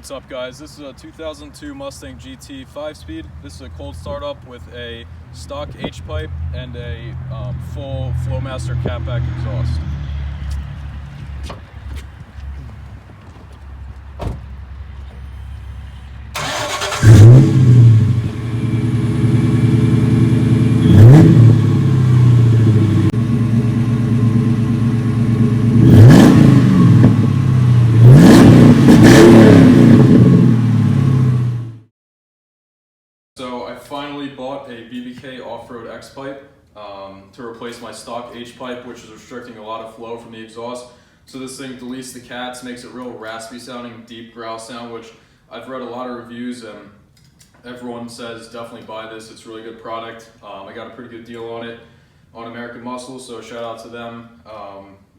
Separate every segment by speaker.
Speaker 1: What's up, guys? This is a 2002 Mustang GT 5-speed. This is a cold startup with a stock H-pipe and a full Flowmaster catback exhaust. So I finally bought a BBK Off-Road X-Pipe to replace my stock H-pipe, which is restricting a lot of flow from the exhaust. So this thing deletes the cats, makes it real raspy sounding, deep growl sound, which I've read a lot of reviews and everyone says definitely buy this. It's a really good product. I got a pretty good deal on it on American Muscle, so shout out to them.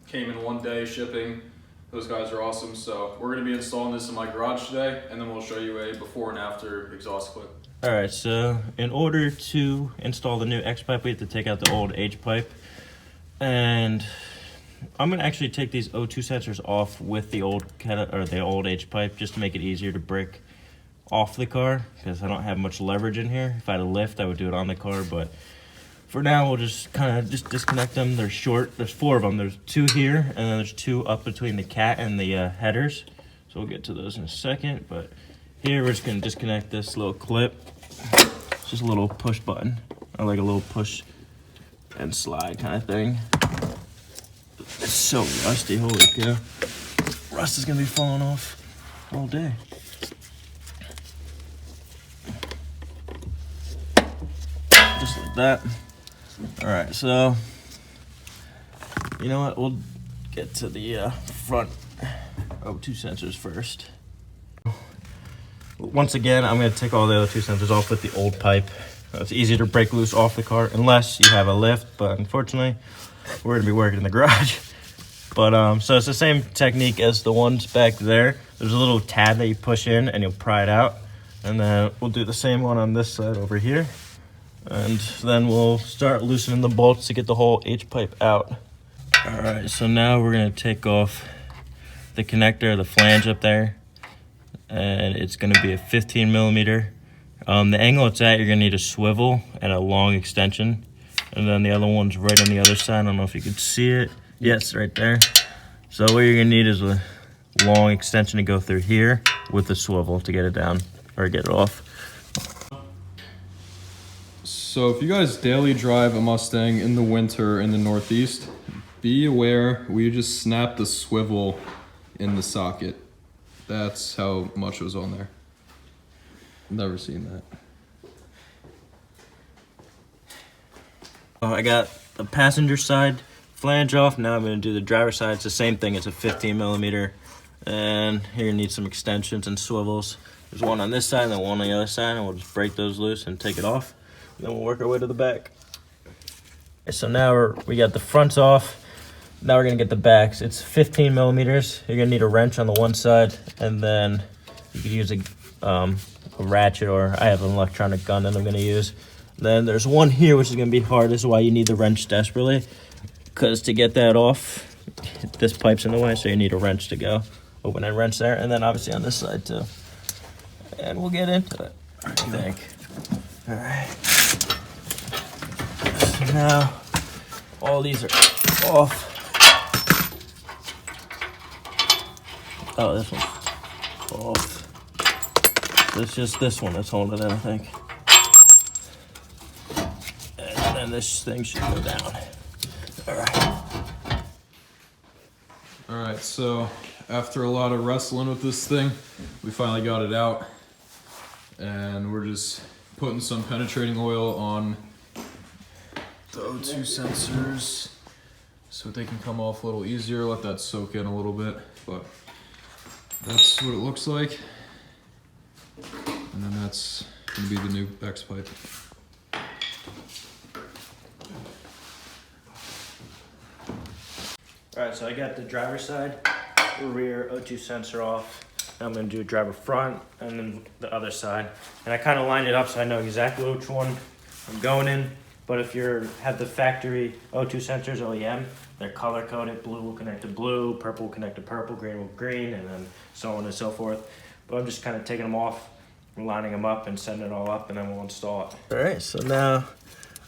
Speaker 1: Came in one day shipping. Those guys are awesome. So we're going to be installing this in my garage today, and then we'll show you a before and after exhaust clip.
Speaker 2: Alright, so in order to install the new X-Pipe, we have to take out the old H-pipe. And I'm going to actually take these O2 sensors off with the old H-pipe just to make it easier to break off the car, because I don't have much leverage in here. If I had a lift, I would do it on the car, but for now, we'll just kind of disconnect them. They're short. There's 4 of them. There's 2 here, and then there's 2 up between the cat and the headers. So we'll get to those in a second, but here we're just going to disconnect this little clip. It's just a little push button, or like a little push and slide kind of thing. It's so rusty, holy cow. Rust is going to be falling off all day. Just like that. Alright, so you know what, we'll get to the front O2 sensors first. Once again, I'm going to take all the other 2 sensors off with the old pipe. It's easy to break loose off the car unless you have a lift, but unfortunately, we're going to be working in the garage. But so it's the same technique as the ones back there. There's a little tab that you push in and you'll pry it out. And then we'll do the same one on this side over here. And then we'll start loosening the bolts to get the whole H-pipe out. Alright, so now we're going to take off the connector, the flange up there. And it's going to be a 15 millimeter. The angle it's at, you're going to need a swivel and a long extension. And then the other one's right on the other side. I don't know if you can see it. Yes, right there. So what you're going to need is a long extension to go through here with the swivel to get it down or get it off.
Speaker 1: So if you guys daily drive a Mustang in the winter in the Northeast, be aware we just snapped the swivel in the socket. That's how much was on there. Never seen that.
Speaker 2: I got the passenger side flange off. Now I'm going to do the driver's side. It's the same thing. It's a 15 millimeter. And here you need some extensions and swivels. There's one on this side and then one on the other side. And we'll just break those loose and take it off. And then we'll work our way to the back. Okay, so now we got the fronts off. Now we're going to get the backs. It's 15 millimeters. You're going to need a wrench on the one side, and then you could use a ratchet, or I have an electronic gun that I'm going to use. Then there's one here, which is going to be hard. This is why you need the wrench desperately, because to get that off, this pipe's in the way, so you need a wrench to go. Open and wrench there, and then obviously on this side too. And we'll get into it, I think. All right. So now all these are off. Oh, this one's off. So it's just this one that's holding it in, I think. And then this thing should go down.
Speaker 1: All right, so after a lot of wrestling with this thing, we finally got it out. And we're just putting some penetrating oil on the O2 sensors so they can come off a little easier. Let that soak in a little bit, but that's what it looks like. And then that's gonna be the new X-pipe.
Speaker 2: Alright, so I got the driver's side, rear O2 sensor off. Now I'm going to do driver front and then the other side. And I kind of lined it up so I know exactly which one I'm going in. But if you have the factory O2 sensors, OEM, they're color coded. Blue will connect to blue, purple will connect to purple, green will green, and then so on and so forth. but I'm just kind of taking them off, lining them up, and setting it all up, and then we'll install it. All right, so now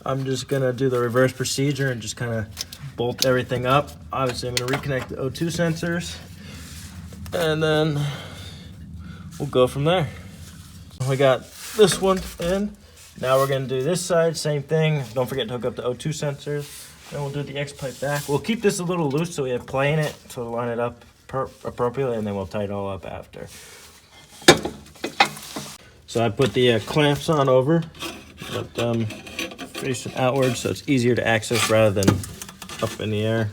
Speaker 2: I'm just gonna do the reverse procedure and just kind of bolt everything up. Obviously, I'm gonna reconnect the O2 sensors, and then we'll go from there. We got this one in. Now we're gonna do this side, same thing. Don't forget to hook up the O2 sensors. Then we'll do the X-Pipe back. We'll keep this a little loose so we have play in it to line it up appropriately, and then we'll tie it all up after. So I put the clamps on over, let them facing outward so it's easier to access rather than up in the air.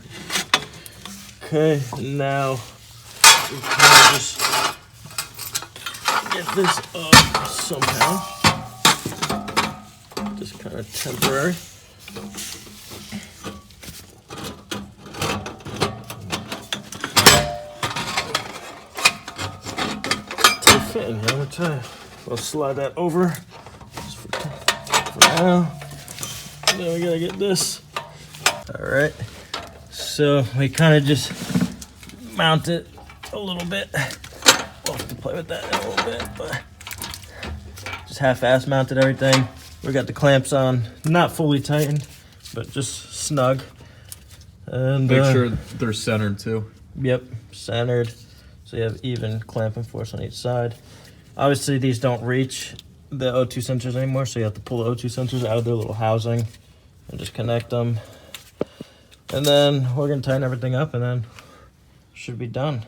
Speaker 2: Okay, now we kind of just get this up somehow. Just kind of temporary. Tight fitting, I'm gonna tell you. We'll slide that over just for now. Then we gotta get this. All right. So we kind of just mount it a little bit. We'll have to play with that in a little bit, but just half-ass mounted everything. We got the clamps on, not fully tightened, but just snug. And
Speaker 1: Make sure they're centered too.
Speaker 2: Yep, centered. So you have even clamping force on each side. Obviously, these don't reach the O2 sensors anymore, so you have to pull the O2 sensors out of their little housing and just connect them. And then we're gonna tighten everything up, and then should be done.